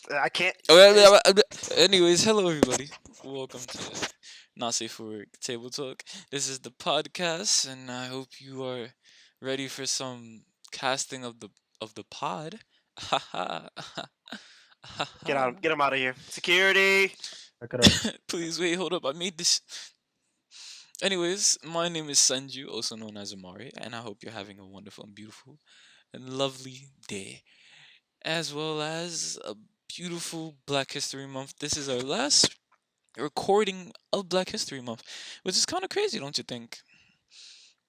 I can't. Oh, It's, anyways, hello everybody. Welcome to Not Safe for Work Table Talk. This is the podcast, and I hope you are ready for some casting of the pod. Ha ha ha get ha. out. Get him out of here. Security. Look it up. Please wait, hold up. I made this. Anyways, my name is Senju, also known as Amari, and I hope you're having a wonderful and beautiful and lovely day, as well as a beautiful Black History Month. This is our last recording of Black History Month, which is kind of crazy, don't you think?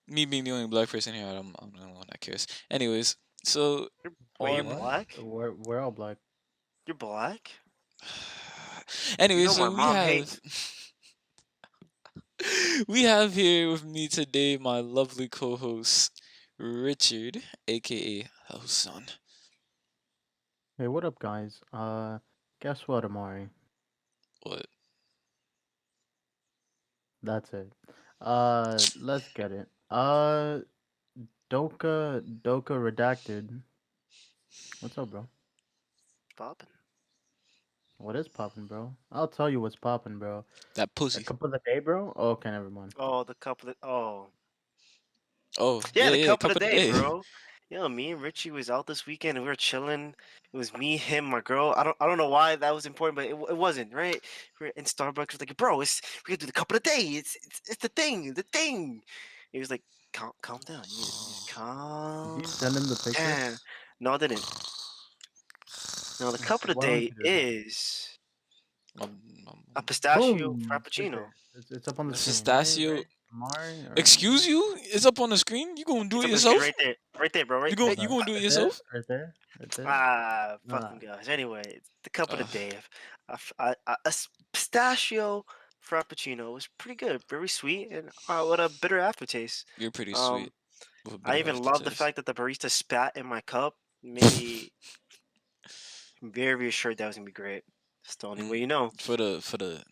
Me being the only black person here, I'm the only one that cares. Anyways, so Wait, you're on. What? black? We're all black. You're black? You Anyways, know my so we mom have hates. we have here with me today my lovely co-host Richard, aka Son. Hey, what up, guys? Guess what, Amari? What? That's it. Let's get it. Doka redacted. What's up, bro? Popping. What is poppin', bro? I'll tell you what's poppin', bro. That A pussy. cup of the day, bro. Oh, okay, never mind. Oh, the couple of. Oh. Oh, Yeah, yeah, the yeah, cup of cup the of the day, day. bro. Yeah, me and Richie was out this weekend and we were chilling. It was me, him, my girl. I don't know why that was important, but it wasn't, right? We were in Starbucks. We're like, bro, we gotta do the cup of the day. It's the thing, the thing. He was like, calm down. You need to Did calm you send him the picture? down. No, I didn't. No, the cup of the Why don't day you do that? is a Um, pistachio Boom! Right frappuccino. there. It's up on the screen, right? Pistachio. Right, Amari? All right. Excuse you? It's up on the screen. You gonna do It's it up on the screen yourself? right there, bro. You Right, gonna right. you Okay. gonna do it Right there. yourself? Right there. Right there. Fucking Ah. gosh. Anyway, it's the cup of the Uh, day. Pistachio frappuccino was pretty good, very sweet, and with a bitter aftertaste. you're pretty Um, sweet with a bit I of even love the aftertaste. fact that the barista spat in my cup. Made me very reassured that was gonna be great. It's the only way Mm, you know. for the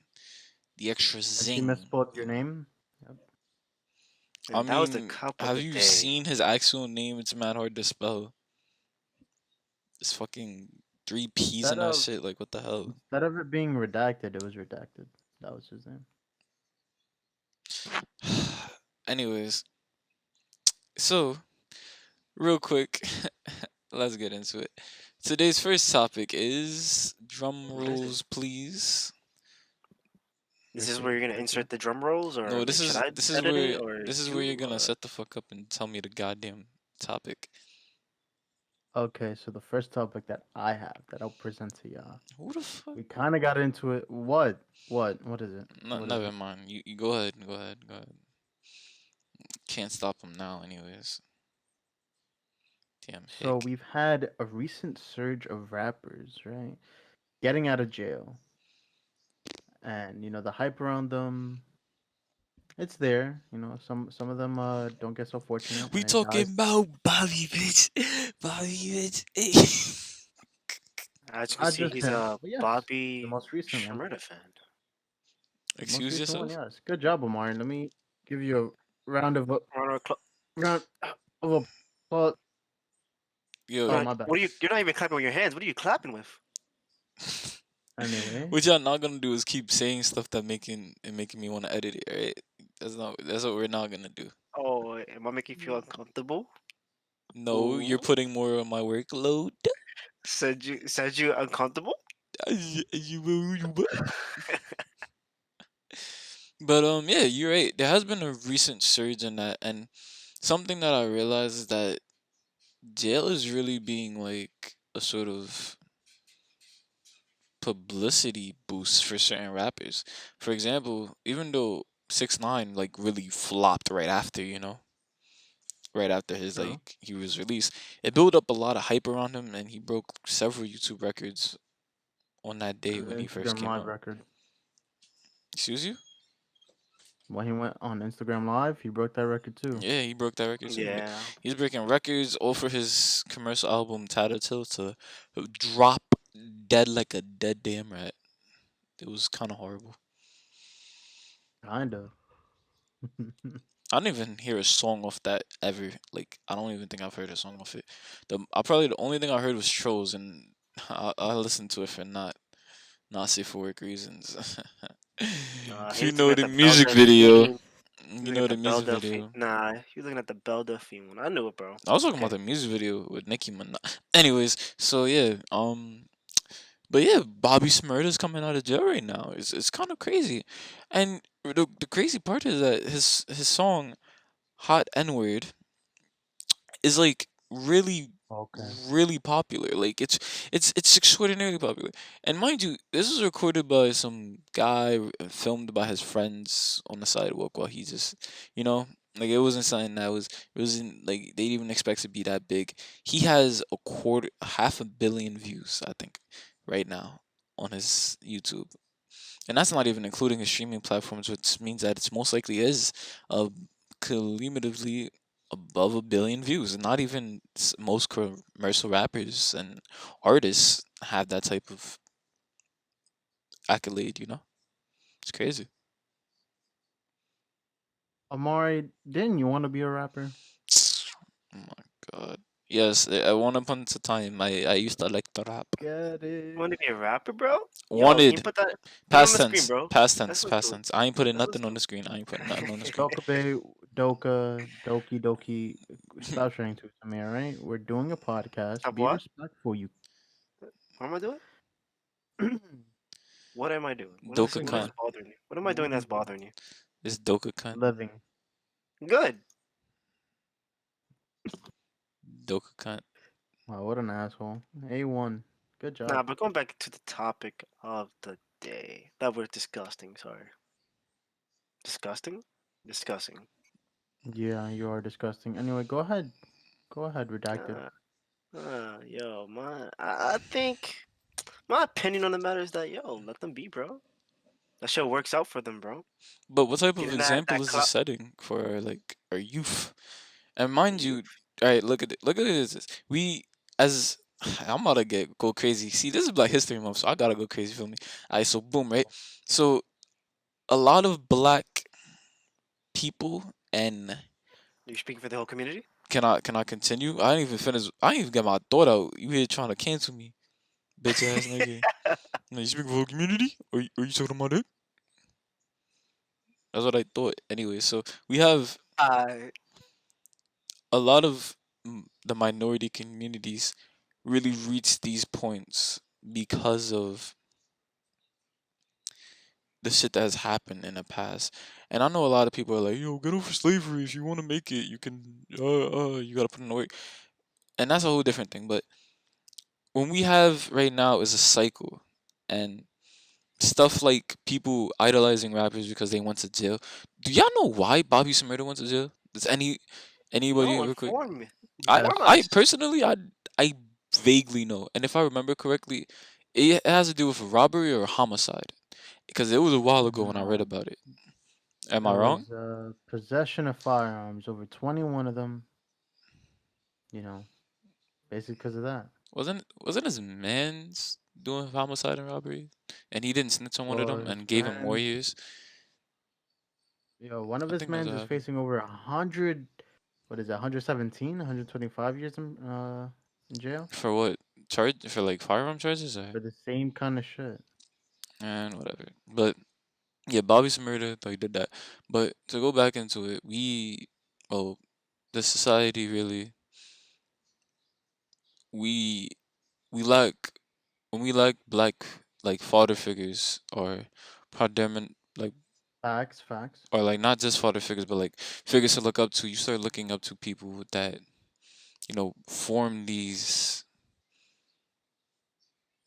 extra And she zing. misspelled your name. Yep. I And that was the mean, cup of have the you day. seen his actual name? It's mad hard to spell. It's fucking three P's Instead in that of shit. Like what the hell? instead of it being redacted, it was redacted. That was his name. Anyways, so real quick, let's get into it. Today's first topic is drum What is it? rolls, please. Is Your this where favorite you're gonna person. insert the drum rolls, or No, like this should is I this is edit it, where or this is where you're you? gonna set the fuck up and tell me the goddamn topic. Okay, so the first topic that I have that I'll present to y'all. Who the fuck? We kind of got into it. What? What? What is it? No, What is never it? mind. You go ahead. Go ahead. Go ahead. Can't stop him now, anyways. Damn So hick. we've had a recent surge of rappers, right? Getting out of jail. And the hype around them, it's there. Some of them don't get so fortunate We and it talking dies. about Bobby, bitch. Bobby, bitch. As you can Not see, just he's him, a but yes, the Bobby most recent one. Shmurda fan. The most Excuse recent one, yourself. yes. Good job, Omar. Let me give you a Round of round of applause. You're Oh, Yo, not, my bad. what are you? You're not even clapping with your hands. What are you clapping with? Anyway, what y'all not gonna do is keep saying stuff that making me want to edit it, right? That's what we're not gonna do. Oh, am I making you feel uncomfortable? No, you're Ooh, putting more on my workload. said you uncomfortable? But yeah, you're right. There has been a recent surge in that, and something that I realized is that jail is really being like a sort of publicity boost for certain rappers. For example, even though 6ix9ine like really flopped right after, right after his true. like he was released, it built up a lot of hype around him, and he broke several YouTube records on that day The when he first Instagram came Live out. record. Excuse you? When he went on Instagram Live, he broke that record too. Yeah, he broke that record too. Yeah. He's breaking records all for his commercial album Tattletale to drop dead like a dead damn rat. It was kind of horrible. Kind of. I don't even hear a song off that ever. Like I don't even think I've heard a song off it. I probably the only thing I heard was Trolls, and I'll listen to it for not safe for work reasons. If you He's looking know at the the music Belda video, theme. He's you looking know at the the music Belda theme. video. Nah, he was looking at the Belda theme one. I knew it, bro. I was talking about Okay. the music video with Nicki Minaj. Anyways, so yeah, but yeah, Bobby Smurda's coming out of jail right now. It's kind of crazy, and the crazy part is that his song "Hot N Word" is like Okay. really popular. Like it's extraordinarily popular. And mind you, this was recorded by some guy, filmed by his friends on the sidewalk while he just, you know, like it wasn't something that was it wasn't like they didn't even expect to be that big. He has half a billion views, I think, right now on his YouTube. And that's not even including his streaming platforms, which means that it's most likely is uh, cumulatively above a billion views. And not even most commercial rappers and artists have that type of accolade. It's crazy. Amari, didn't you want to be a rapper? Oh my god. Yes, at one upon a time, I used to like to rap. Get You want it. to be a rapper, bro? Yo, can you Wanted. put it on Past the screen, tense. bro? Past Let's tense. listen Past to it. tense. I ain't putting Let's nothing listen on the screen. I ain't putting nothing on the screen. Dokabe, Doka, Doki, Doki. Stop trying to me, all right? We're doing a podcast. Stop Be what? respectful, you. What am I doing? What am I doing? Doka What is cunt. Singer, bothering you? What am I doing that's breathing, bothering you? It's Doka cunt. living. Good. Doka cunt. Wow, what an asshole. A1. Good Nah, job. but going back to the topic of the day that we're disgusting. Sorry, disgusting, discussing. Yeah, you are disgusting. Anyway, go ahead. Go ahead, redacted. Uh, yo, I think my opinion on the matter is that yo, let them be, bro. That shit works out for them, bro. But what type of Getting example that is this clout. setting for like our youth? And mind You you, all right, look at this. We as I'm about to go crazy. See, this is Black History Month, so I gotta go crazy. Feel me? Alright, so boom, right? So a lot of black people and you speaking for the whole community? can I continue? I didn't even finish. I didn't even get my thought out. You here trying to cancel me, bitch ass nigga? No, you speak for the whole community? Are you talking about it? That's what I thought. Anyway, so we have uh, a lot of the minority communities really reach these points because of the shit that has happened in the past. And I know a lot of people are like, "Yo, get over slavery. If you want to make it, you can. You gotta put in the work." And that's a whole different thing. But when we have right now is a cycle, and stuff like people idolizing rappers because they went to jail. Do y'all know why Bobby Smurda went to jail? Does anybody no, real quick? inform me. I Inform Yes. I us. personally I vaguely know, and if I remember correctly, it has to do with robbery or homicide because it was a while ago when I read No. about it. Am It I wrong? was possession of firearms, over 21 of them, you know, basically because of that. Wasn't his man's doing homicide and robbery, and he didn't snitch on one of Well, them his and gave him more man's, years? one of I his think that's mans what is happened. facing over 100, what is that, 117, 125 years in jail For what charge? For like firearm charges or for the same kind of shit. and whatever. But yeah, Bobby's murder, like did that. But to go back into it, well, the society really, we, we lack, when we lack black, like father figures or predominant, like, Facts, facts. or like not just father figures, but like figures to look up to. You start looking up to people that, form these,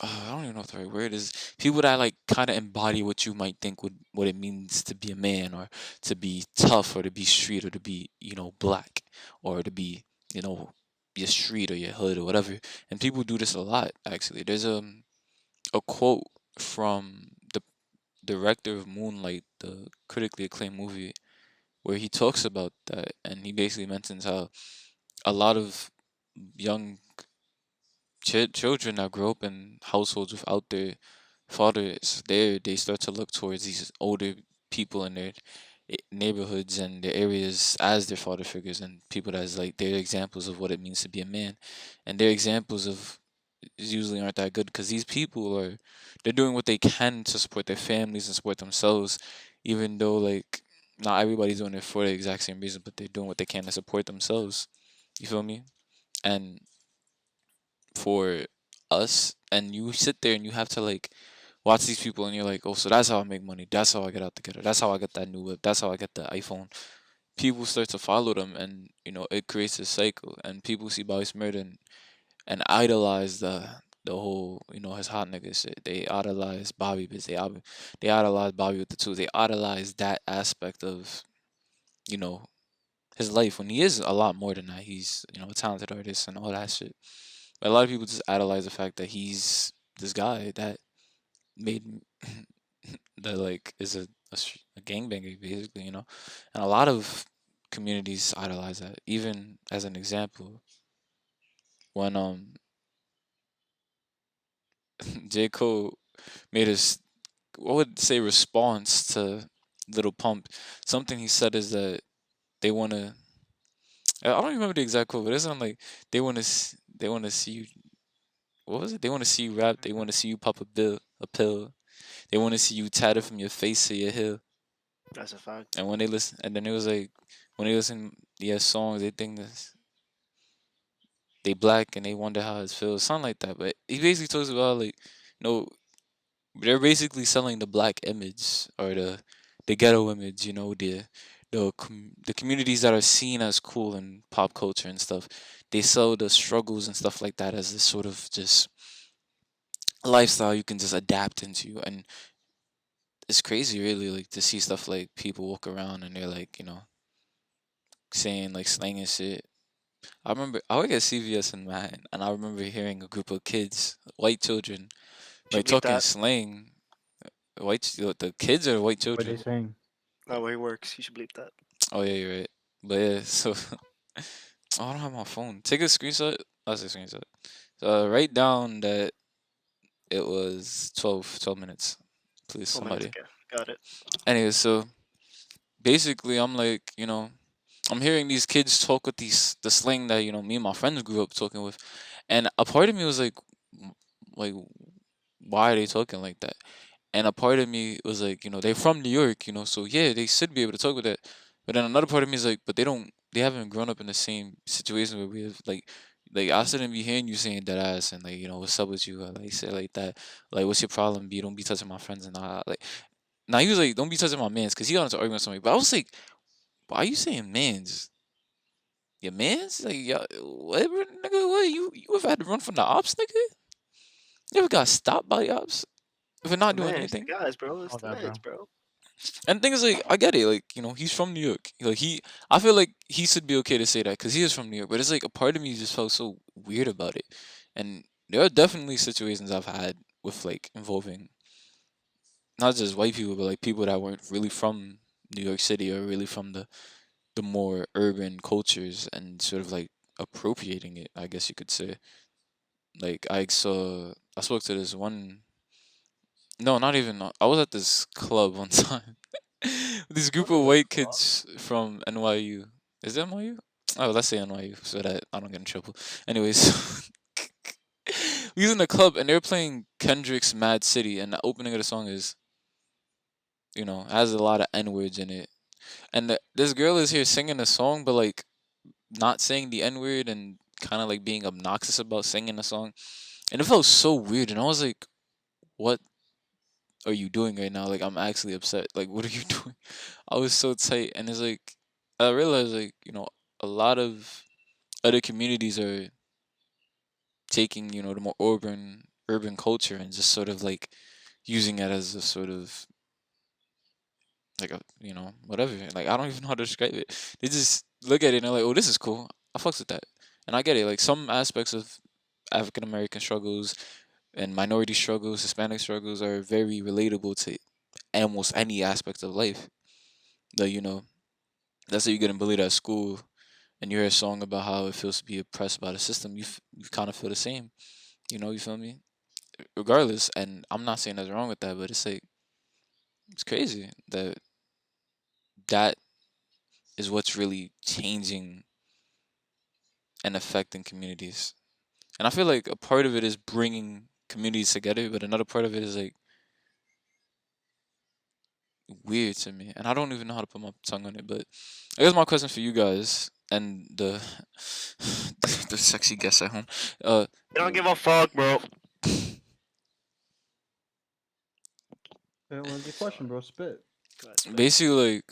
I don't even know what the right word is. People that like kind of embody what you might think would what it means to be a man, or to be tough, or to be street, or to be black, or to be your street or your hood or whatever. And people do this a lot. Actually, there's a quote from the director of Moonlight, the critically acclaimed movie, where he talks about that, and he basically mentions how a lot of young children that grow up in households without their fathers, they start to look towards these older people in their neighborhoods and their areas as their father figures, and people that's like they're examples of what it means to be a man, and they're examples of usually aren't that good because these people are they're doing what they can to support their families and support themselves, even though like not everybody's doing it for the exact same reason, but they're doing what they can to support themselves. You feel me? And for us, and you sit there and you have to like watch these people, and you're like, oh, so that's how I make money. That's how I get out together. That's how I get that new whip. That's how I get the iPhone. People start to follow them, and it creates a cycle. And people see Bobby Smurda and idolize the whole his hot nigga shit. They idolize Bobby, but they idolize Bobby with the tools. They idolize that aspect of you know his life when he is a lot more than that. He's a talented artist and all that shit. But a lot of people just idolize the fact that he's this guy that made that like is a gangbanger basically, and a lot of communities idolize that. Even as an example, when J Cole made his what would say response to Little Pump, something he said is that they want to. I don't remember the exact quote, but it's on like they want to see you. What was it? They want to see you rap. They want to see you pop a pill. They want to see you tatted from your face to your heel. That's a fact. And when they listen, and then it was like when they listen, yeah, songs, they think this they black and they wonder how it feels, something like that. But he basically talks about like, no, they're basically selling the black image or the ghetto image, the communities that are seen as cool in pop culture and stuff. They sell the struggles and stuff like that as this sort of just lifestyle you can just adapt into, and it's crazy really like to see stuff like people walk around and they're like saying like slang and shit. I remember I work at CVS in Manhattan, and I remember hearing a group of kids, white children, like Should bleep talking that. slang. The kids are white What are they children. saying? Not where he works. You should bleep that. Oh yeah, you're right. But yeah, so oh, I don't have my phone. Take a screenshot. I'll say screenshot. So write down that it was 12 minutes, please, 12 minutes somebody. ago. Got it. Anyway, so basically, I'm like, I'm hearing these kids talk with the slang that me and my friends grew up talking with, and a part of me was like, like, why are they talking like that? And a part of me was like, they're from New York, so yeah, they should be able to talk with that. But then another part of me is like, but they haven't grown up in the same situation where we have like I shouldn't be hearing you saying that ass and like, what's up with you, or, like say like that, like what's your problem? B, don't be touching my friends and all. Like, now he was like, don't be touching my mans, cause he got into argument with somebody. But I was like, why are you saying mans? Your mans? Like, yeah, what, nigga? What you ever had to run from the ops, nigga? You ever got stopped by the ops for It's not the doing man. It's the anything? guys, bro. It's All the that, mans, bro. bro. And the thing is, like, I get it. Like, he's from New York. Like, I feel like he should be okay to say that because he is from New York. But it's like a part of me just felt so weird about it. And there are definitely situations I've had with like involving not just white people, but like people that weren't really from New York City or really from the more urban cultures and sort of like appropriating it, I guess you could say. Like I spoke to this one. No, not even. I was at this club one time. This group of white kids from NYU. Is it NYU? Oh, let's say NYU so that I don't get in trouble. Anyways, we was in the club and they were playing Kendrick's Mad City, and the opening of the song is, has a lot of N words in it. And this girl is here singing a song, but like not saying the N word and kind of like being obnoxious about singing a song. And it felt so weird. And I was like, what are you doing right now? Like, I'm actually upset. Like, what are you doing? I was so tight. And it's like, I realized, like, a lot of other communities are taking, the more urban culture and just sort of like using it as a sort of like a, whatever. Like, I don't even know how to describe it. They just look at it and they're like, oh, this is cool. I fucks with that. And I get it. Like, some aspects of African American struggles and minority struggles, Hispanic struggles are very relatable to almost any aspect of life. That let's say you get bullied at school and you hear a song about how it feels to be oppressed by the system, you kind of feel the same. You feel me? Regardless, and I'm not saying there's wrong with that, but it's like it's crazy that that is what's really changing and affecting communities. And I feel like a part of it is bringing communities together, but another part of it is like weird to me, and I don't even know how to put my tongue on it. But I guess my question for you guys and the the sexy guests at home, uh, I don't give a fuck, bro. What's your question, bro? Spit. Go ahead, spit. basically, like,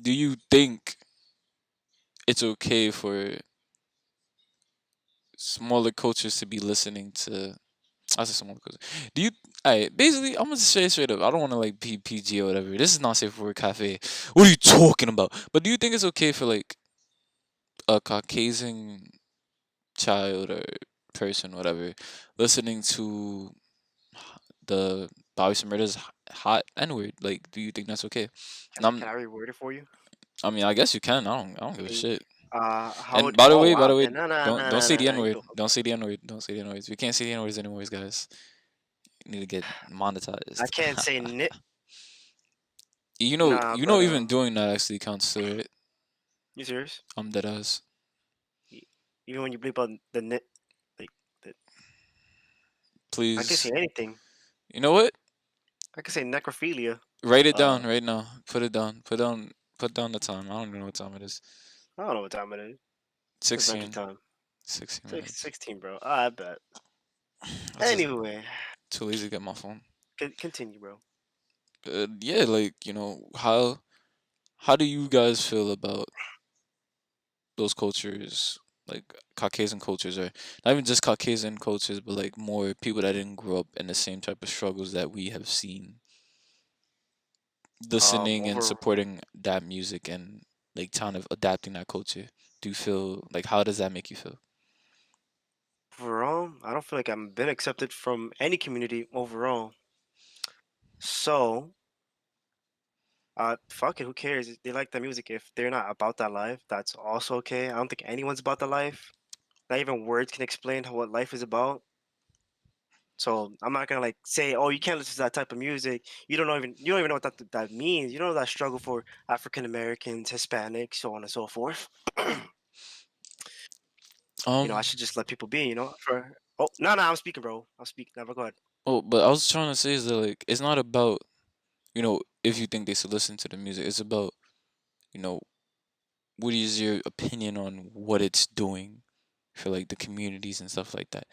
do you think it's okay for smaller cultures to be listening to? I said smaller cultures. Do you? I basically, I'm gonna say straight up. I don't want to like be PG or whatever. This is not safe for a cafe. What are you talking about? But do you think it's okay for like a Caucasian child or person, whatever, listening to the Bobby Smurda's hot N word? Like, do you think that's okay? And Can I reword it for you? I mean, I guess you can. I don't give a Like, shit. how And would? Oh by wow, the way, then no, don't say the N You word. go. Don't say the N word. Don't say the N words. We can't say the N words anymore, guys. You need to get I monetized. can't say nit. Nah, You but know, even doing that actually counts too, right? you serious? I'm dead ass. E- Even when you bleep on the nit, like, the, I can say Please, anything. you know what? I can say necrophilia. Write it Uh, down right now. Put it down. Put down the time. I don't even know what time it is. I don't know what time it is. It's Adventure 16. Time. 16 minutes. 16, bro. I bet. I was just Anyway, too lazy to get my phone. continue, bro. Yeah, like, how do you guys feel about those cultures, like Caucasian cultures, or not even just Caucasian cultures, but like more people that didn't grow up in the same type of struggles that we have seen, listening and Over supporting that music and like kind of adapting that culture? Do you feel like how does that make you feel? overall, I don't feel like I'm been accepted from any community overall. So, fuck it, who cares? They like the music. If they're not about that life, that's also okay. I don't think anyone's about the life. Not even words can explain what life is about. So I'm not gonna like say, oh, you can't listen to that type of music. You don't even know what that means. You don't know that struggle for African Americans, Hispanics, so on and so forth. I Um, should just let people be. For oh no, I'm speaking, bro. I'm speaking. Never go ahead. oh, but I was trying to say is that like it's not about if you think they should listen to the music. It's about you know what is your opinion on what it's doing for like the communities and stuff like that.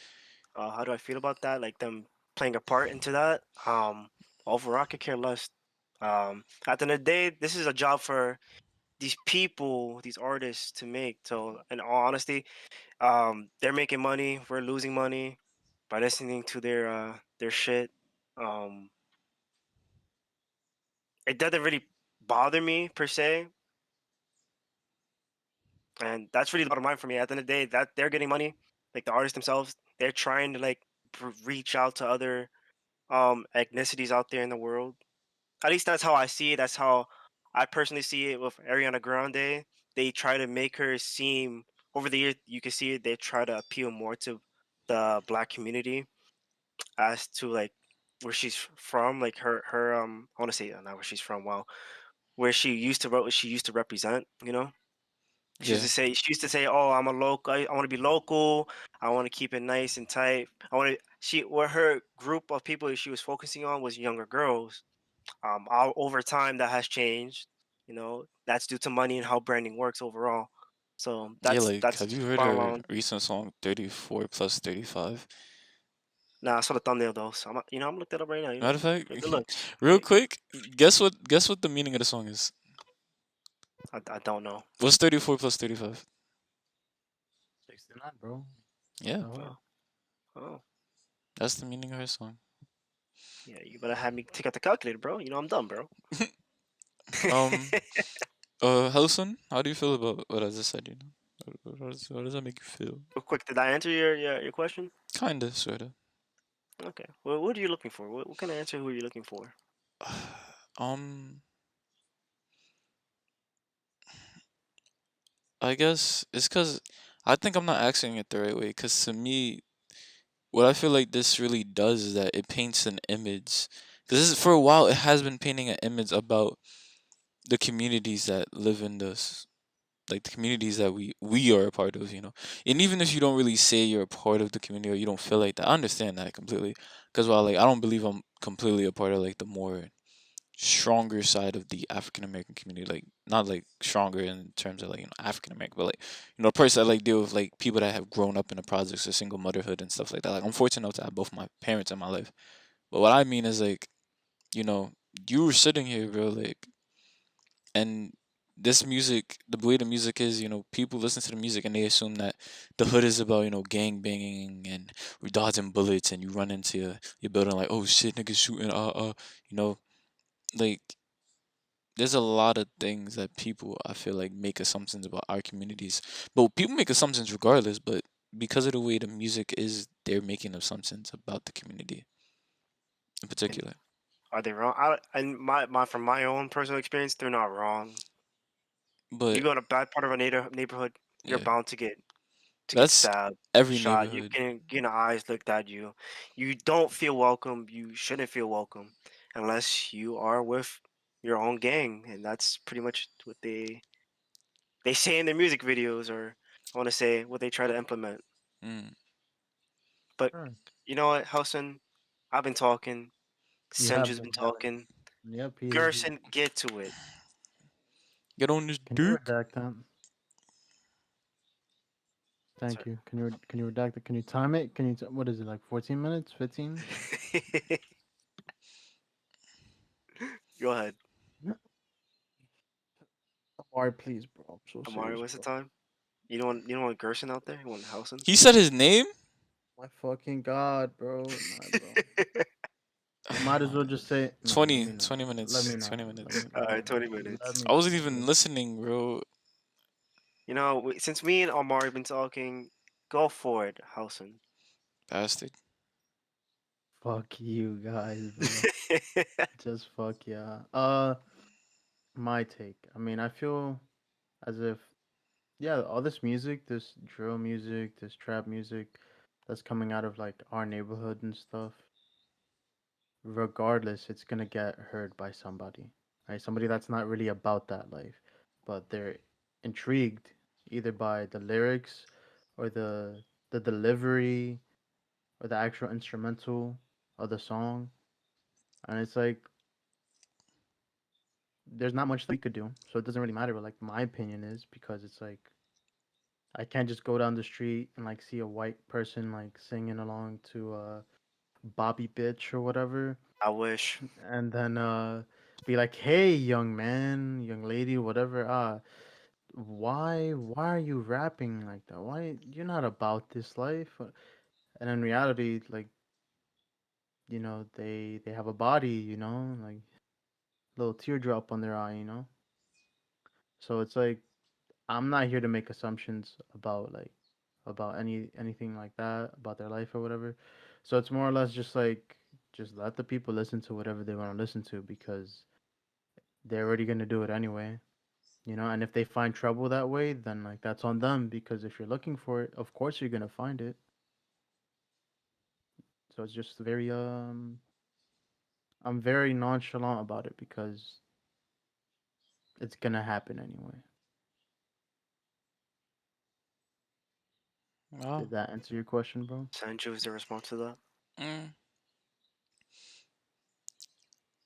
How do I feel about that? Like them playing a part into that. Overall, I could care less. At the end of the day, this is a job for these people, these artists to make. So, in all honesty, they're making money. We're losing money by listening to their shit. Um, it doesn't really bother me per se, and that's really the bottom line for me. At the end of the day, that they're getting money, like the artists themselves, they're trying to like reach out to other ethnicities out there in the world. At least that's how I see it. That's how I personally see it with Ariana Grande. They try to make her seem over the years. You can see it. They try to appeal more to the black community as to like where she's from. Like her I want to say not where she's from. Well, where she used to represent. Yeah, She used to say, "Oh, I'm a local. I want to be local. I want to keep it nice and tight. I want to." Where her group of people she was focusing on was younger girls. Over time, that has changed. That's due to money and how branding works overall. So yeah. that's Like, that's have just you heard bottom her line. recent song 34 plus 35? Nah, I saw the thumbnail though, so I'm look that up right now. Matter of fact, Take a look. real quick, guess what the meaning of the song is? I don't know. What's 34 plus 35? 69, bro. What Yeah, the hell? Oh, oh, that's the meaning of her song. yeah. You better have me take out the calculator, bro. I'm done, bro. um, Helson, how do you feel about what I just said? How does that make you feel? Real quick, did I answer your question? Kinda, sorta. Okay. Well, what are you looking for? What kind of answer were you looking for? um, I guess it's because I think I'm not asking it the right way. Because to me, what I feel like this really does is that it paints an image. Because for a while, it has been painting an image about the communities that live in like the communities that we are a part of, you know. And even if you don't really say you're a part of the community or you don't feel like that, I understand that completely. Because while like I don't believe I'm completely a part of like the more stronger side of the African American community, like not like stronger in terms of like African American, but like a person that like deal with like people that have grown up in the projects or single motherhood and stuff like that. Like I'm fortunate enough to have both my parents in my life. But what I mean is like, you know, you were sitting here, bro, like, and this music, the way the music is, people listen to the music and they assume that the hood is about, gang banging and we dodging bullets and you run into your building like, oh shit, niggas shooting, you know, like there's a lot of things that people I feel like make assumptions about our communities. But people make assumptions regardless, but because of the way the music is, they're making assumptions about the community in And particular. are they wrong? And my from my own personal experience, they're not wrong. You But go in a bad part of a neighborhood, you're yeah, bound to get that's stabbed, every shot. You neighborhood. can get eyes looked at you. You don't feel welcome. You shouldn't feel welcome unless you are with your own gang, and that's pretty much what they say in their music videos, or I want to say what they try to implement. Mm. But Sure. you know what, Housen? I've been talking. You have Senju's been been having. talking. Yep, he is. Gerson, get to it. Get on this Can you dick. redact that? Sorry. Thank you. Can you redact it? Can you time it? What is it like 14 minutes? 15? Go ahead, Amari, please, bro. I'm so Amari. serious, What's the bro. time? You don't want Gerson out there. You want Housen? He said his name? My fucking god, bro. Nah, bro. I might as well just say no. Let 20, me not. 20 Let minutes. me 20 not. minutes. All right, 20 Let minutes. me I wasn't not. even listening, bro. Since me and Omar have been talking, go for it, Housen. Bastard. Fuck you guys, bro. Just fuck yeah. My take. I mean, I feel as if yeah, all this music, this drill music, this trap music that's coming out of like our neighborhood and stuff, regardless, it's gonna get heard by somebody, right? Somebody that's not really about that life, but they're intrigued either by the lyrics or the delivery or the actual instrumental of the song, and it's like there's not much that we could do, so it doesn't really matter what like my opinion is because it's like I can't just go down the street and like see a white person like singing along to Bobby Bitch or whatever I wish. and then be like, "Hey, young man, young lady, whatever. Why are you rapping like that? Why you're not about this life?" And in reality, like they have a body, like little teardrop on their eye, So it's like I'm not here to make assumptions about anything like that about their life or whatever. So it's more or less just like just let the people listen to whatever they want to listen to because they're already gonna do it anyway. And if they find trouble that way, then like that's on them because if you're looking for it, of course you're gonna find it. So it's just very I'm very nonchalant about it because it's gonna happen anyway. Well, Did that answer your question, bro? Sancho is the response to that. mm,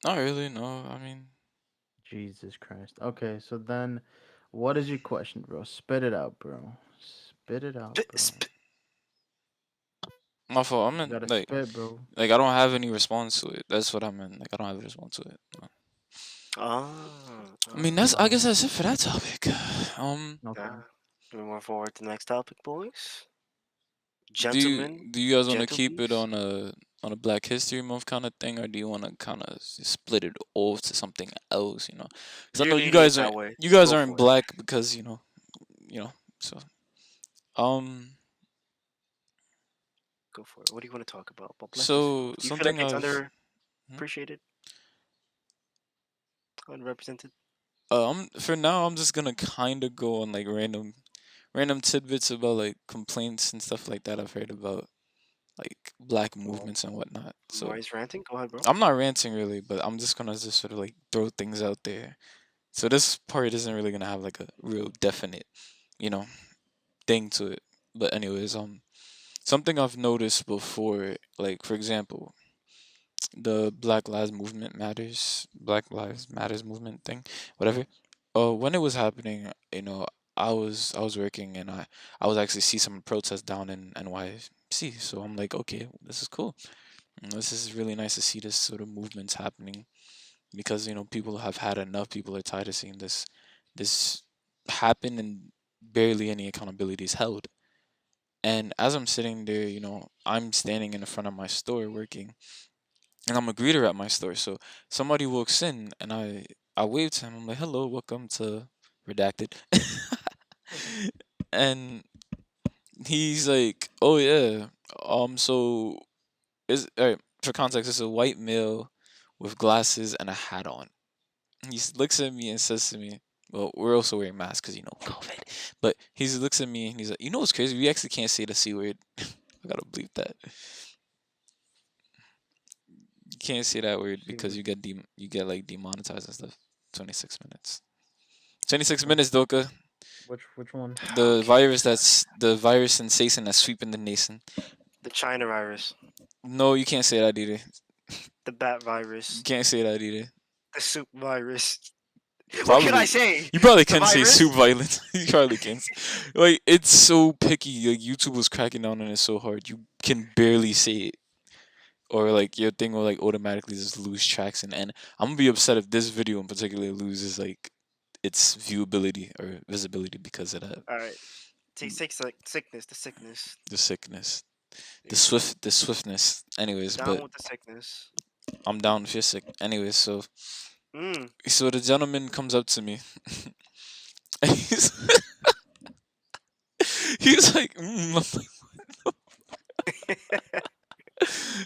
not really, no. I mean, Jesus Christ. Okay, so then what is your question, bro? Spit it out, bro. Spit it out, Sp- bro. sp- my fault. I You mean, gotta spit, bro. like I don't have any response to it. That's what I meant. Like I don't have a response to it. No. I mean, I guess Oh, that's it for that topic. Um, okay. yeah. We move forward to the next topic, boys. do you Gentlemen, do you guys want to keep it gentlebees. on a Black History Month kind of thing, or do you want to kind of split it off to something else? Because I know You're leaning it that way. you guys Go aren't for it. black because you know. So um, Go for it. What do you want to talk about Black History so Month? Do you feel like something it's I've hmm? underappreciated, unrepresented? For now I'm just gonna kind of go on like random tidbits about like complaints and stuff like that I've heard about like black Well, movements and whatnot. So Mari's ranting. Go ahead, bro. I'm not ranting really, but I'm just gonna just sort of like throw things out there So this part isn't really gonna have like a real definite, you know, thing to it. But anyways, something I've noticed before, like for example, the Black Lives Matters movement thing, whatever. When it was happening, I was working and I was actually see some protests down in NYC. So I'm like, okay, this is cool. This is really nice to see this sort of movements happening because people have had enough. People are tired of seeing this happen and barely any accountability is held. And as I'm sitting there, I'm standing in the front of my store working, and I'm a greeter at my store. So somebody walks in, and I wave to him. I'm like, "Hello, welcome to Redacted," and he's like, "Oh yeah, so is all right." For context, it's a white male with glasses and a hat on. Looks at me and says to me, "Well, we're also wearing masks because COVID." But he looks at me and he's like, "You know what's crazy? We actually can't say the c word. I gotta bleep that. You can't say that word See because what? you get like demonetized and stuff. 26 minutes. 26 What? minutes, Doka. Which one? The Okay. virus that's the virus sensation that's sweeping the nation. The China virus, No, you can't say that either. the bat You virus, can't say that either. the soup virus. What can I Probably say? you probably The can say soup virus? violence. You probably can. Like it's so picky. Like YouTube was cracking down on it so hard. You can barely say it. Or like your thing will like automatically just lose traction. And I'm gonna be upset if this video in particular loses like its viewability or visibility because of that. All right. Take sickness, the sickness. The sickness. The Yeah. swiftness. Anyways, Down but with the sickness. I'm down if you're sick. Anyways, Mm. so the gentleman comes up to me and he's like, I'm like,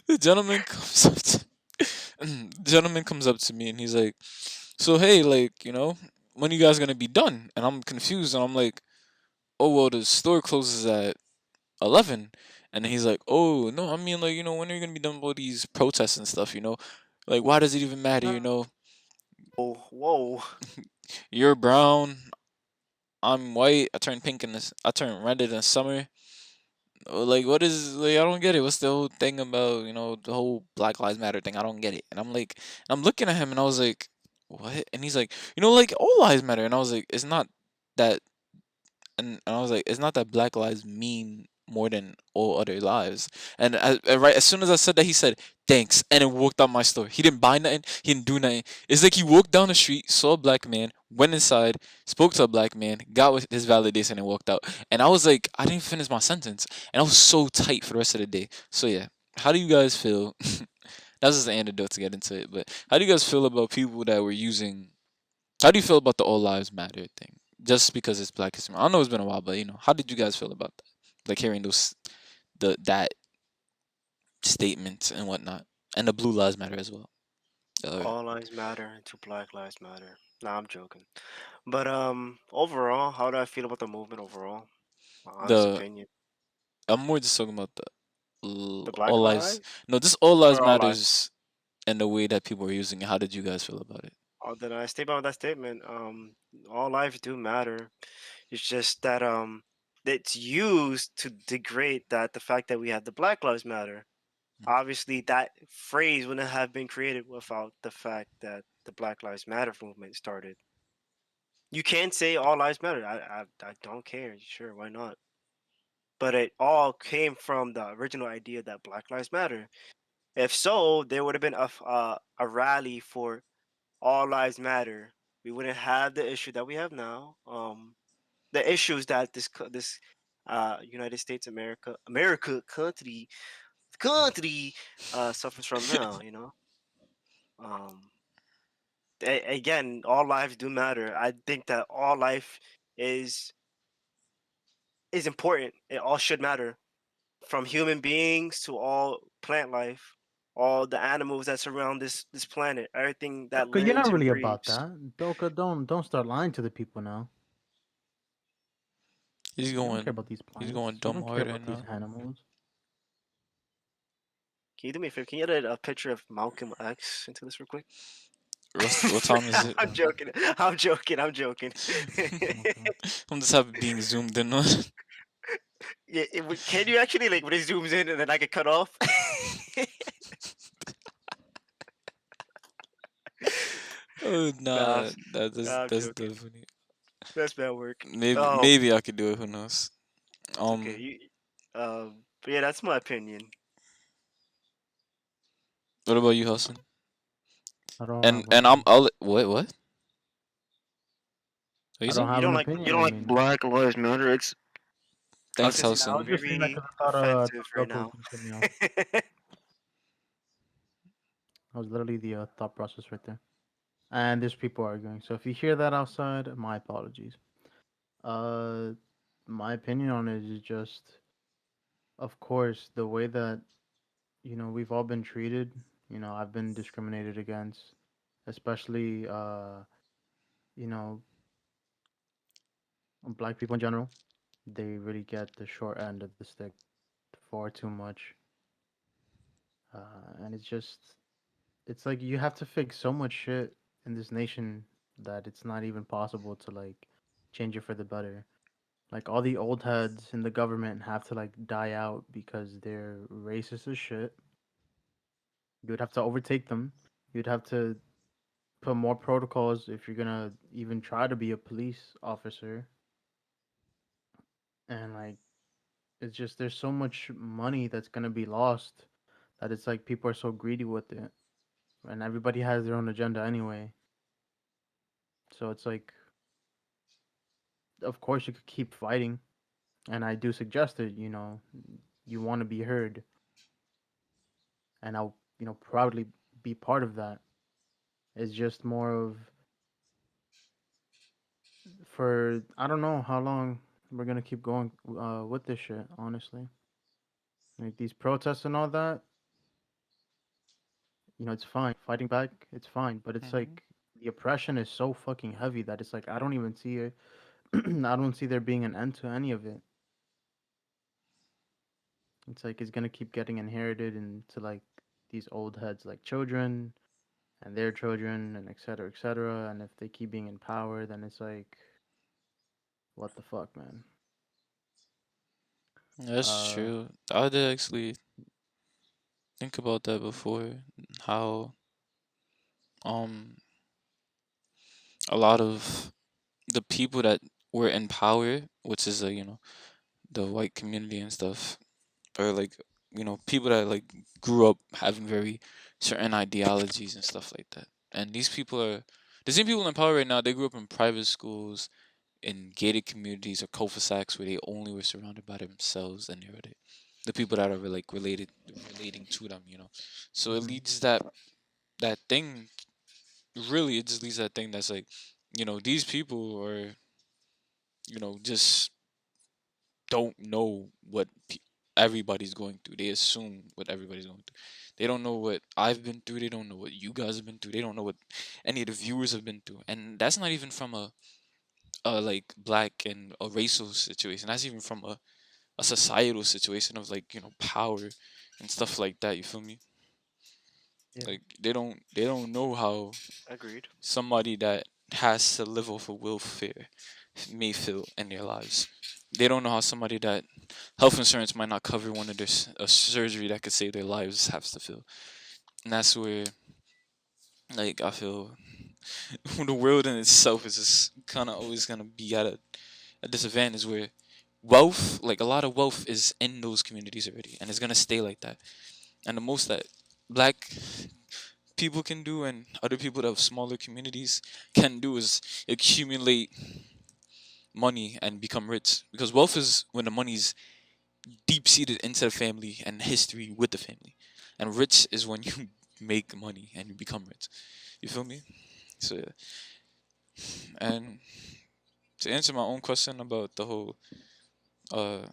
the gentleman comes up to the gentleman comes up to me and he's like, so hey, like, when are you guys gonna be done? And I'm confused and I'm like, oh well, the store closes at 11. And he's like, oh no, I mean like, when are you gonna be done with all these protests and stuff? Like why does it even matter? Oh, whoa. You're brown, I'm white. I turn pink in this. I turn red in the summer. Like, what is like? I don't get it. What's the whole thing about the whole Black Lives Matter thing? I don't get it. And I'm like, I'm looking at him, and I was like, what? And he's like, like all lives matter. And I was like, it's not that. And I was like, it's not that Black lives mean more than all other lives. And right as soon as I said that, he said thanks, and then walked out my store. He didn't buy nothing. He didn't do nothing. It's like he walked down the street, saw a black man, went inside, spoke to a black man, got with his validation, and walked out. And I was like, I didn't finish my sentence, and I was so tight for the rest of the day. So yeah, how do you guys feel? That's just the antidote to get into it. But how do you guys feel about people that were using how do you feel about the All Lives Matter thing? Just because it's Black History Month. I know it's been a while, but how did you guys feel about that? Like hearing that statement and whatnot, and the Blue Lives Matter as well. Or All lives matter until Black Lives Matter. Nah, I'm joking. But overall, how do I feel about the movement overall? My honest the opinion. I'm more just talking about the The All Black Lives. Lives No, this All Lives or all lives? Matters and the way that people are using it. How did you guys feel about it? Oh, did I stay by that statement? All lives do matter. It's just that it's used to degrade that the fact that we have the Black Lives Matter. Obviously, that phrase wouldn't have been created without the fact that the Black Lives Matter movement started. You can say all lives matter. I don't care. Sure, why not? But it all came from the original idea that Black Lives Matter. If so, there would have been a rally for all lives matter. We wouldn't have the issue that we have now. The issues that this United States America country suffers from now. Um, again, all lives do matter. I think that all life is is important. It all should matter, from human beings to all plant life, all the animals that surround this planet, everything that Doka, you're not lives and really about breathes. that. Doka, don't start lying to the people now. He's You don't care going, about these he's plants. going You dumb don't care hard about right these now. animals. Can you do me a favor? Can you edit a picture of Malcolm X into this real quick? What time is it? I'm joking. I'm joking. I'm joking. Okay. I'm just happy being zoomed in on. Yeah, can you actually like when it zooms in and then I get cut off? Oh Nah, nah, nah, I'm that's joking. definitely. That's bad work. Maybe I could do it. Who knows? It's okay. Um, But yeah, that's my opinion. what about you, Hassan? I don't And have I'm a what? What you I don't say? have an You opinion. don't I like mean, Black Lives Matter. It's Thanks, because I it's was Hassan. just saying that very because offensive I right thought now. was gonna cut me off. That was literally the thought process right there. And there's people arguing. So if you hear that outside, my apologies. Uh, my opinion on it is just, of course, the way that we've all been treated. I've been discriminated against, especially you know black people in general. They really get the short end of the stick far too much, and it's like you have to fix so much shit in this nation that it's not even possible to like change it for the better. Like all the old heads in the government have to like die out because they're racist as shit. You would have to overtake them. You'd have to put more protocols if you're gonna even try to be a police officer. And like it's just there's so much money that's gonna be lost that it's like people are so greedy with it. And everybody has their own agenda anyway. So it's like of course you could keep fighting. And I do suggest it, you want to be heard, and I'll, proudly be part of that. It's just more of for I don't know how long we're gonna keep going with this shit. Honestly, like these protests and all that, it's fine. Fighting back, it's fine. But it's Hmm. like the oppression is so fucking heavy that it's like I don't even see it. I don't see there being an end to any of it. It's like it's gonna keep getting inherited into like these old heads, like children and their children, and et cetera, et cetera. And if they keep being in power, then it's like, what the fuck, man? That's Uh, true. I did actually think about that before. How um a lot of the people that were in power, which is the white community and stuff, or like people that like grew up having very certain ideologies and stuff like that. And these people are the same people in power right now. They grew up in private schools, in gated communities or cul-de-sacs where they only were surrounded by themselves and the people that are like relating to them. So it mhm. leads that thing really it just leads that thing that's like these people are just don't know what everybody's going through. They assume what everybody's going through. They don't know what I've been through. They don't know what you guys have been through. They don't know what any of the viewers have been through. And that's not even from a like black and a racial situation. That's even from a societal situation of like power and stuff like that. You feel me? Yeah, Like they don't know how Agreed. somebody that has to live off of welfare may feel in their lives. They don't know how somebody that health insurance might not cover one of their a surgery that could save their lives has to feel. And that's where like I feel the world in itself is just kind of always gonna be at a disadvantage where wealth, like a lot of wealth, is in those communities already, and it's gonna stay like that. And the most that black people can do and other people that have smaller communities can do is accumulate money and become rich because wealth is when the money's deep seated into the family and history with the family, and rich is when you make money and you become rich. You feel me? So yeah. And to answer my own question about the whole uh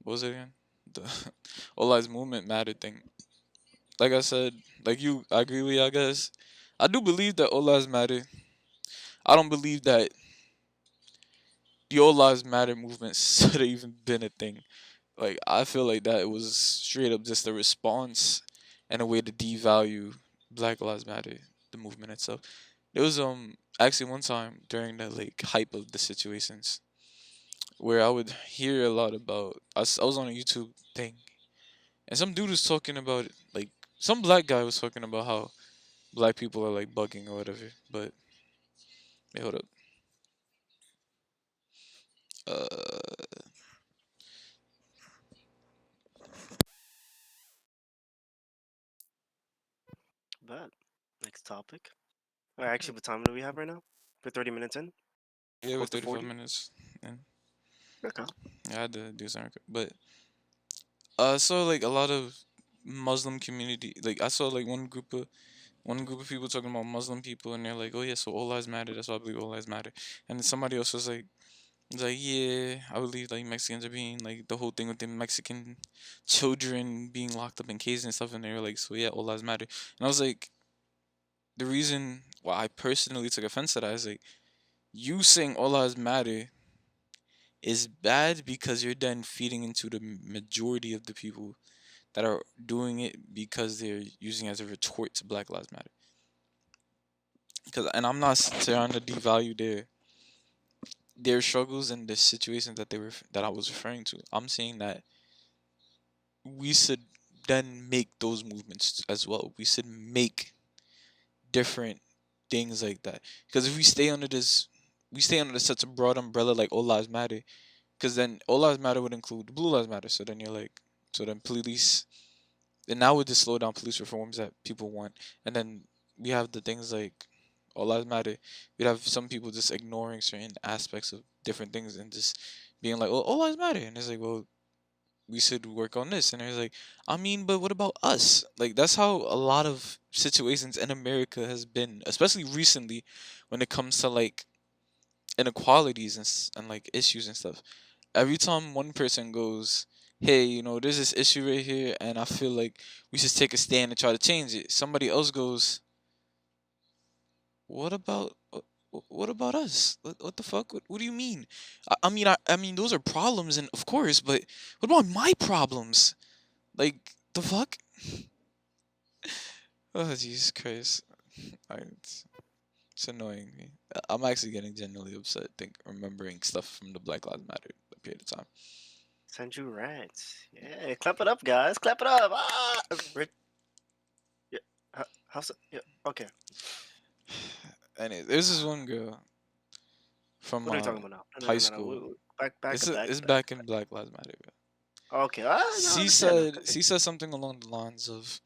what was it again, the all lives movement matter thing, like I said, like you, I agree with you, I guess. I do believe that all lives matter. I don't believe that the all lives matter movement should have even been a thing. Like I feel like that it was straight up just a response and a way to devalue Black Lives Matter. the movement itself. There was actually one time during the like hype of the situations where I would hear a lot about. I was on a YouTube thing, and some dude was talking about it, like some black guy was talking about how black people are like bugging or whatever. But wait, hold up. Uh, But next topic. All right, actually, what time do we have right now? We're 30 minutes in. yeah, we're Close to 35 40. minutes, and Okay. I had to do something, but I saw like a lot of Muslim community. Like I saw like one group of people talking about Muslim people, and they're like, "Oh yeah, so all lives matter. That's why I believe all lives matter." And then somebody else was like, "Yeah, I believe like Mexicans are being like the whole thing with the Mexican children being locked up in cages and stuff." And they were like, "So yeah, all lives matter." And I was like, the reason why I personally took offense to that is like, you saying all lives matter is bad because you're then feeding into the majority of the people that are doing it because they're using it as a retort to Black Lives Matter. Because, and I'm not trying to devalue their struggles and the situations that that I was referring to. I'm saying that we should then make those movements as well. We should make different things like that. Because if we stay under such a broad umbrella like all lives matter. Because then all lives matter would include blue lives matter. So then you're like, so then police. And now with the slow down police reforms that people want, and then we have the things like all lives matter. We'd have some people just ignoring certain aspects of different things and just being like, "Oh, all lives matter," and it's like, "Well, we should work on this," and it's like, "I mean, but what about us?" Like that's how a lot of situations in America has been, especially recently, when it comes to like inequalities and like issues and stuff. Every time one person goes, "Hey, you know, there's this issue right here, and I feel like we should take a stand and try to change it," somebody else goes, "What about what about us? What the fuck? What do you mean? I mean, those are problems, and of course, but what about my problems? Like the fuck? Oh Jesus Christ! It's annoying me. I'm actually getting genuinely upset. Think remembering stuff from the Black Lives Matter period of time. SENJU Rants. Yeah, clap it up, guys. Clap it up. Ah! Rich, yeah. How's it? Yeah. Okay. And there's this one girl from What are we talking about now? No, high no, no, no, no. school. Back up, It's back back up. in Black Lives Matter. Bro. Okay. Ah, no, I understand now. Continue. She said something along the lines of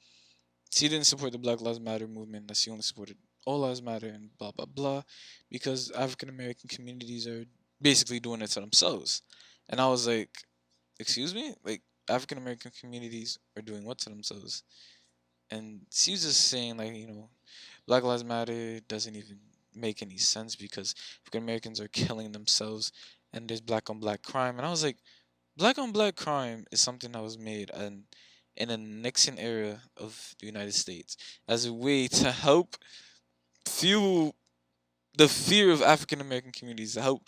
she didn't support the Black Lives Matter movement, that she only supported All Lives Matter and blah blah blah, because African American communities are basically doing it to themselves. And I was like, excuse me, like African American communities are doing what to themselves? And she was just saying like, you know, Black Lives Matter doesn't even make any sense because African Americans are killing themselves and there's black on black crime. And I was like, black on black crime is something that was made in the Nixon era of the United States as a way to help fuel the fear of African American communities, to help